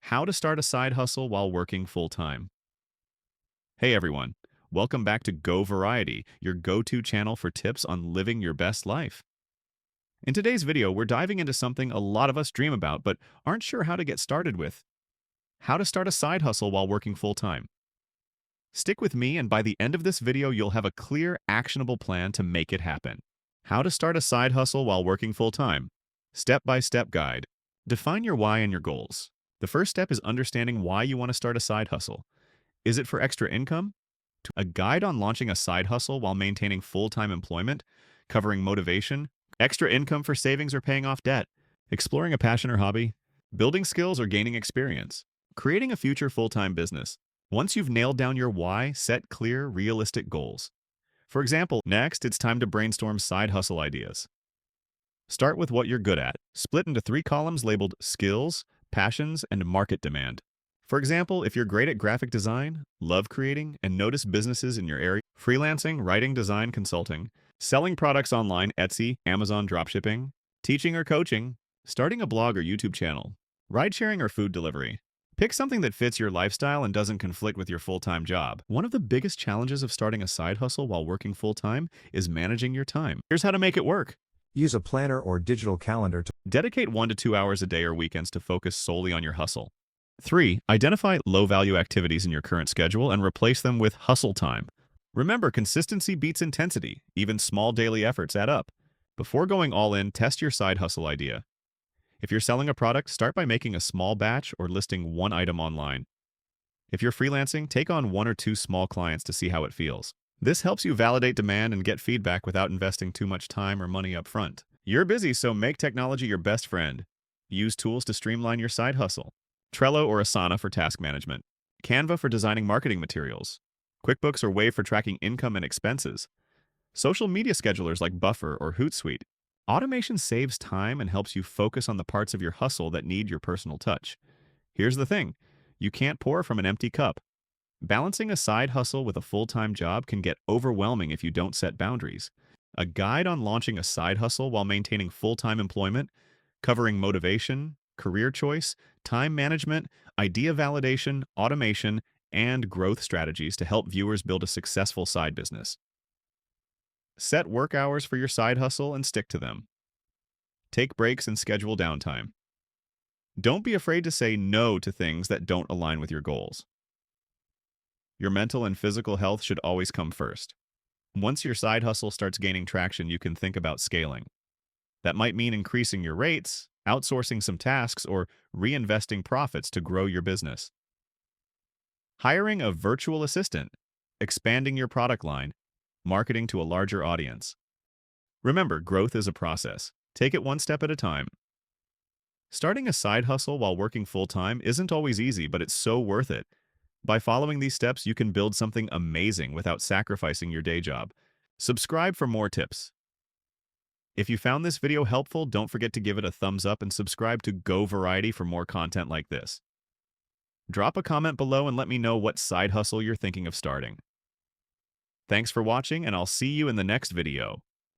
How to start a side hustle while working full-time. Hey everyone, welcome back to Go Variety, your go-to channel for tips on living your best life. In today's video, we're diving into something a lot of us dream about but aren't sure how to get started with. How to start a side hustle while working full-time. Stick with me and by the end of this video, you'll have a clear, actionable plan to make it happen. How to start a side hustle while working full-time. Step-by-step guide. Define your why and your goals. The first step is understanding why you want to start a side hustle. Is it for extra income? A guide on launching a side hustle while maintaining full-time employment, covering motivation, extra income for savings or paying off debt, exploring a passion or hobby, building skills or gaining experience, creating a future full-time business. Once you've nailed down your why, set clear, realistic goals. For example, next, it's time to brainstorm side hustle ideas. Start with what you're good at. Split into 3 columns labeled skills, passions, and market demand. For example, if you're great at graphic design, love creating, and notice businesses in your area, freelancing, writing, design, consulting, selling products online, Etsy, Amazon dropshipping, teaching or coaching, starting a blog or YouTube channel, ride-sharing or food delivery. Pick something that fits your lifestyle and doesn't conflict with your full-time job. One of the biggest challenges of starting a side hustle while working full-time is managing your time. Here's how to make it work. Use a planner or digital calendar to Dedicate 1 to 2 hours a day or weekends to focus solely on your hustle. 3. Identify low-value activities in your current schedule and replace them with hustle time. Remember, consistency beats intensity. Even small daily efforts add up. Before going all in, test your side hustle idea. If you're selling a product, start by making a small batch or listing 1 item online. If you're freelancing, take on 1 or 2 small clients to see how it feels. This helps you validate demand and get feedback without investing too much time or money up front. You're busy, so make technology your best friend. Use tools to streamline your side hustle. Trello or Asana for task management. Canva for designing marketing materials. QuickBooks or Wave for tracking income and expenses. Social media schedulers like Buffer or Hootsuite. Automation saves time and helps you focus on the parts of your hustle that need your personal touch. Here's the thing, you can't pour from an empty cup. Balancing a side hustle with a full-time job can get overwhelming if you don't set boundaries. A guide on launching a side hustle while maintaining full-time employment, covering motivation, career choice, time management, idea validation, automation, and growth strategies to help viewers build a successful side business. Set work hours for your side hustle and stick to them. Take breaks and schedule downtime. Don't be afraid to say no to things that don't align with your goals. Your mental and physical health should always come first. Once your side hustle starts gaining traction, you can think about scaling. That might mean increasing your rates, outsourcing some tasks, or reinvesting profits to grow your business. Hiring a virtual assistant, expanding your product line, marketing to a larger audience. Remember, growth is a process. Take it 1 step at a time. Starting a side hustle while working full-time isn't always easy, but it's so worth it. By following these steps, you can build something amazing without sacrificing your day job. Subscribe for more tips. If you found this video helpful, don't forget to give it a thumbs up and subscribe to Go Variety for more content like this. Drop a comment below and let me know what side hustle you're thinking of starting. Thanks for watching, and I'll see you in the next video.